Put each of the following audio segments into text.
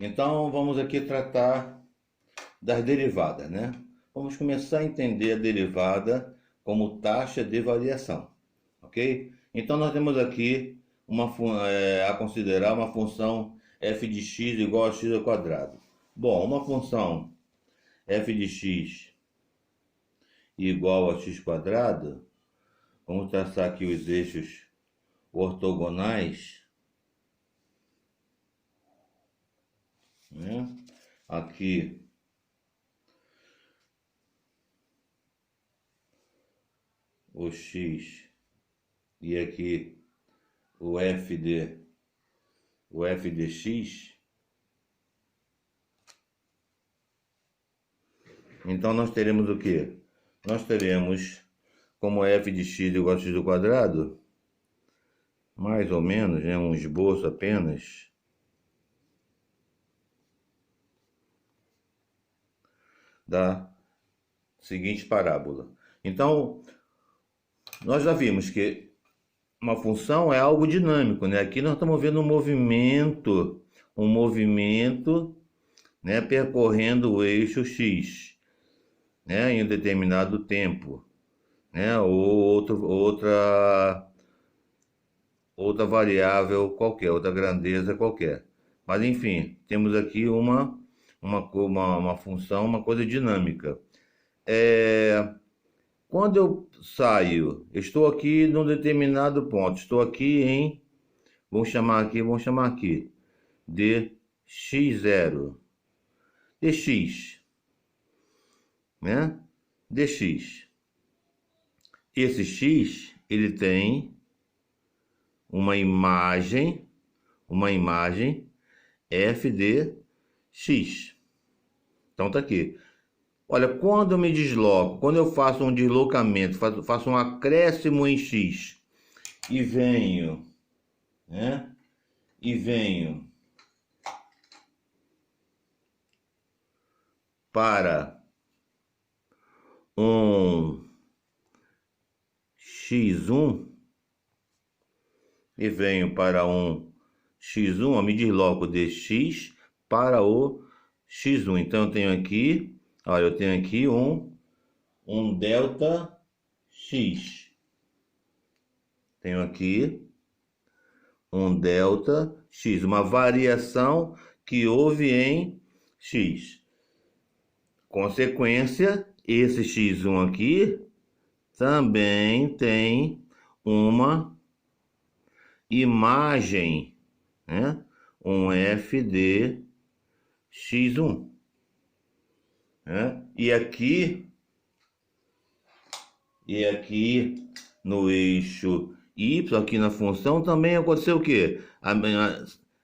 Então vamos aqui tratar das derivadas, né? Vamos começar a entender a derivada como taxa de variação, ok? Então nós temos aqui a considerar uma função f de x igual a x ao quadrado. Bom, uma função f de x igual a x quadrado, vamos traçar aqui os eixos ortogonais, né? Aqui o x e aqui o f de x. Então nós teremos o quê? Nós teremos como f de x igual a x ao quadrado, mais ou menos, né, um esboço apenas, da seguinte parábola. Então, nós já vimos que uma função é algo dinâmico, né? Aqui nós estamos vendo um movimento, né, percorrendo o eixo x, né, em um determinado tempo, né, ou outra variável qualquer, outra grandeza qualquer. Mas enfim, temos aqui uma função, uma coisa dinâmica. Quando eu saio, estou aqui num determinado ponto, estou aqui em, vamos chamar aqui de x0, dx, né? Dx. Esse x, ele tem uma imagem f de x. Então tá aqui. Olha, quando eu me desloco, quando eu faço um deslocamento, faço um acréscimo em x e venho, né? E venho para um x1 e venho para um x1, eu me desloco de x para o x1. Então eu tenho aqui, olha, eu tenho aqui um delta x. Tenho aqui um delta x, uma variação que houve em x. Consequência, esse x1 aqui também tem uma imagem, né? Um f de x1, né? E aqui no eixo y, aqui na função, também aconteceu o quê?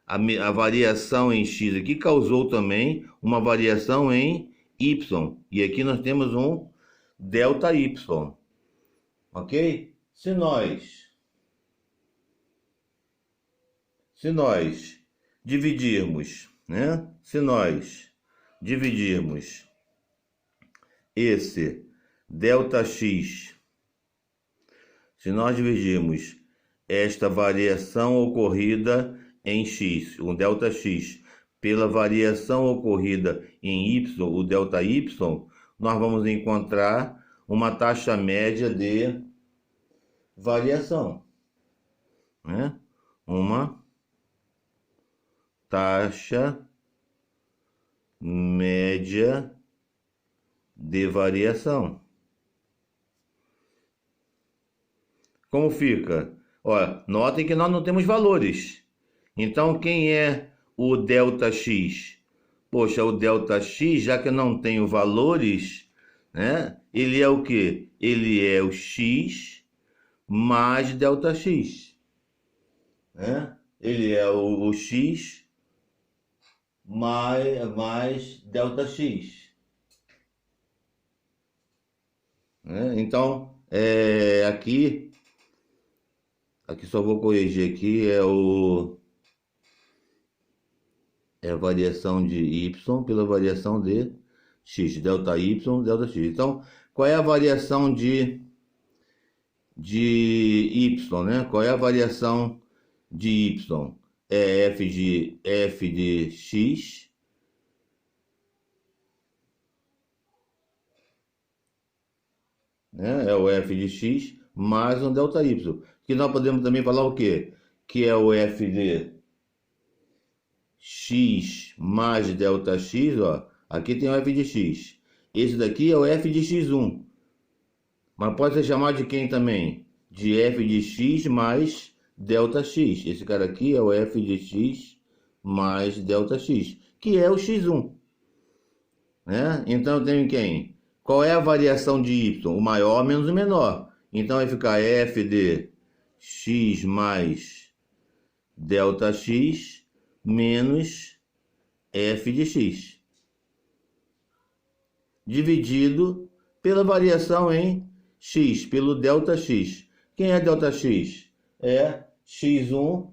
A variação em x aqui causou também uma variação em y. E aqui nós temos um delta y. Ok? Se nós dividirmos, né? Se nós dividirmos esse delta x, se nós dividirmos esta variação ocorrida em x, o delta x, pela variação ocorrida em y, o delta y, nós vamos encontrar uma taxa média de variação, né? Uma taxa média de variação. Como fica? Olha, notem que nós não temos valores. Então, quem é o delta x? Poxa, o delta x, já que eu não tenho valores, né? Ele é o quê? Ele é o x mais delta x, né? Ele é o x mais delta x, né? Então, aqui só vou corrigir aqui, é a variação de y pela variação de x, delta y, delta x. Então, qual é a variação de y, né? Qual é a variação de y? É f de x né? É o f de x mais um delta y. Que nós podemos também falar o quê? Que é o f de x mais delta x, ó. Aqui tem o f de x. Esse daqui é o f de x1. Mas pode ser chamado de quem também? De f de x mais delta x. Esse cara aqui é o f de x mais delta x, que é o x1. Né? Então eu tenho quem? Qual é a variação de y? O maior menos o menor. Então vai ficar f de x mais delta x menos f de x, dividido pela variação em x, pelo delta x. Quem é delta x? É x1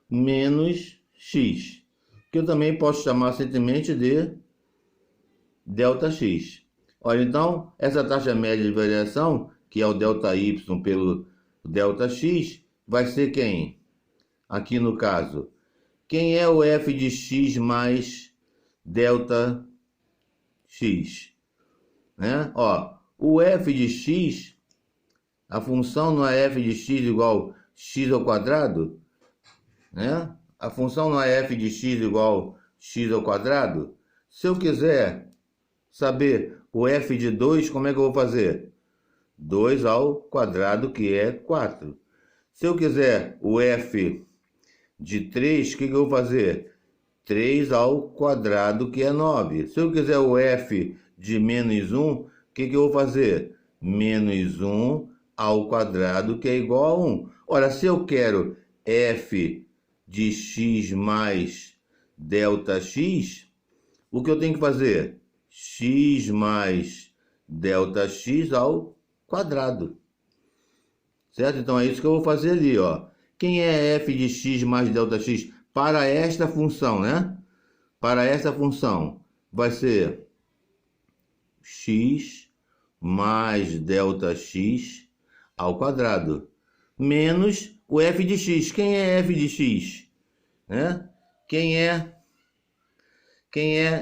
menos x, que eu também posso chamar simplesmente de delta x. Olha, então, essa taxa média de variação, que é o delta y pelo delta x, vai ser quem? Aqui no caso, quem é o f de x mais delta x? Né? Ó, o f de x, a função não é f de x igual x ao quadrado? Né? A função não é f de x igual x ao quadrado? Se eu quiser saber o f de 2, como é que eu vou fazer? 2 ao quadrado, que é 4. Se eu quiser o f de 3, o que eu vou fazer? 3 ao quadrado, que é 9. Se eu quiser o f de menos 1, o que eu vou fazer? Menos 1 ao quadrado, que é igual a 1. Ora, se eu quero f de x mais delta x, o que eu tenho que fazer? X mais delta x ao quadrado. Certo? Então é isso que eu vou fazer ali, ó. Quem é f de x mais delta x para esta função, né? Para esta função vai ser x mais delta x ao quadrado menos o f de x. Quem é f de x? Né? Quem é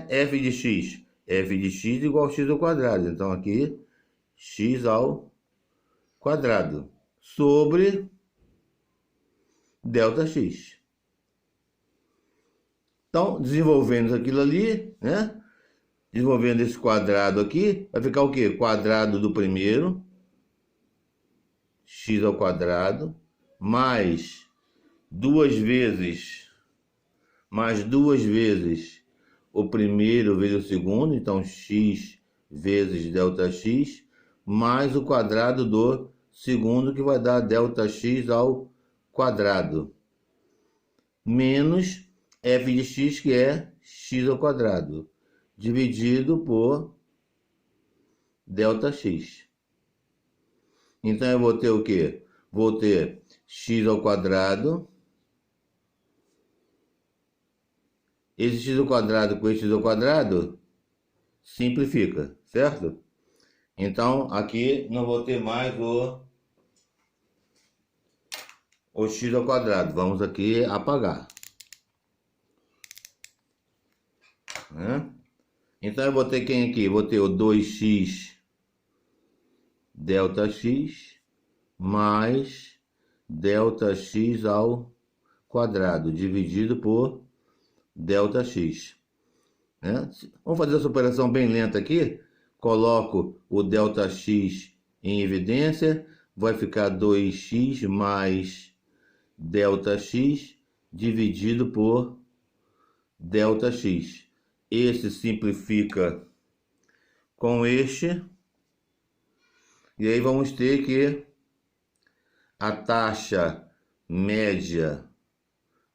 f de x? F de x igual a x ao quadrado. Então aqui x ao quadrado sobre delta x. Então, desenvolvendo aquilo ali, né? Desenvolvendo esse quadrado aqui, vai ficar o quê? Quadrado do primeiro, x ao quadrado, mais duas vezes o primeiro vezes o segundo, então x vezes delta x, mais o quadrado do segundo, que vai dar delta x ao quadrado, menos f de x, que é x ao quadrado, dividido por delta x. Então eu vou ter o quê? Vou ter x ao quadrado. Esse x ao quadrado com esse x ao quadrado simplifica, certo? Então aqui não vou ter mais o x ao quadrado. Vamos aqui apagar. Né? Então eu vou ter quem aqui? Vou ter o 2x delta x mais delta x ao quadrado dividido por delta x. Né? Vamos fazer essa operação bem lenta aqui. Coloco o delta x em evidência. Vai ficar 2x mais delta x dividido por delta x. Esse simplifica com este. E aí vamos ter que a taxa média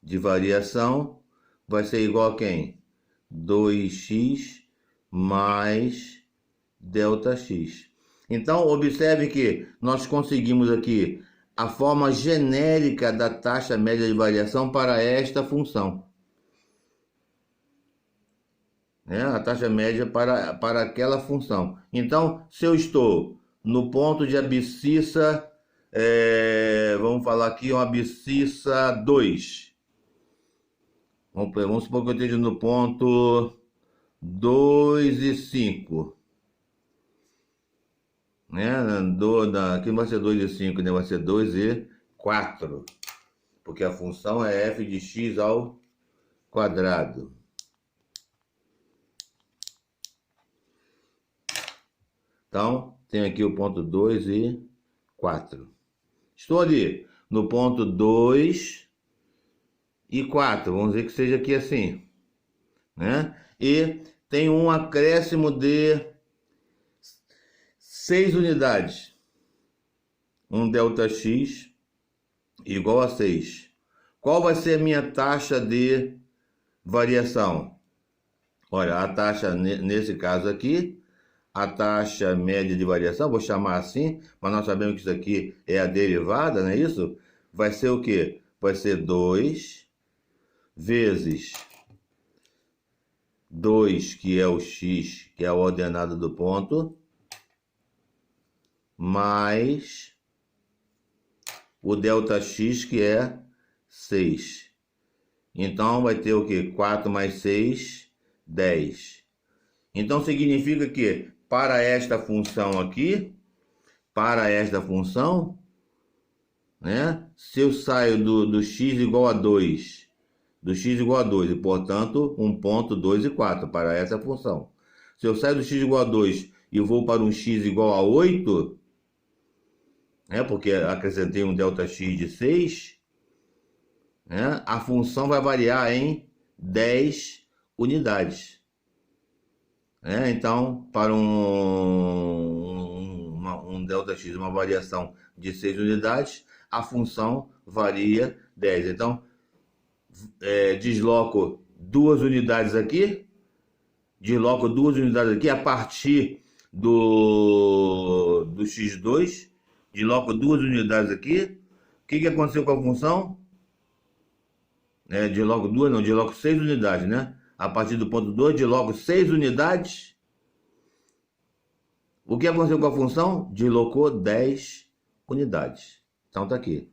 de variação vai ser igual a quem? 2x mais delta x. Então, observe que nós conseguimos aqui a forma genérica da taxa média de variação para esta função. Né? A taxa média para aquela função. Então, se eu estou no ponto de abscissa, vamos falar aqui uma abscissa 2. Vamos supor que eu esteja no ponto 2 e 5. né? Aqui não vai ser 2 e 5, né? Vai ser 2 e 4. Porque a função é f de x ao quadrado. Então, tem aqui o ponto 2 e 4. Estou ali no ponto 2 e 4. Vamos dizer que seja aqui assim, né? E tem um acréscimo de 6 unidades. Um ΔX igual a 6. Qual vai ser a minha taxa de variação? Olha, a taxa, nesse caso aqui, a taxa média de variação, vou chamar assim, mas nós sabemos que isso aqui é a derivada, não é isso? Vai ser o quê? Vai ser 2 vezes 2, que é o x, que é a ordenada do ponto, mais o ΔX, que é 6. Então, vai ter o quê? 4 mais 6, 10. Então, significa que para esta função aqui, né? Se eu saio do x igual a 2, e portanto, um ponto 2 e 4 para essa função. Se eu saio do x igual a 2 e vou para um x igual a 8, né? Porque acrescentei um ΔX de 6, né? A função vai variar em 10 unidades. Então, para um ΔX, uma variação de 6 unidades, a função varia 10. Então, desloco 2 unidades aqui, a partir do x2, desloco 2 unidades aqui. O que aconteceu com a função? Desloco 6 unidades, né? A partir do ponto 2, desloco 6 unidades. O que aconteceu com a função? Deslocou 10 unidades. Então tá aqui.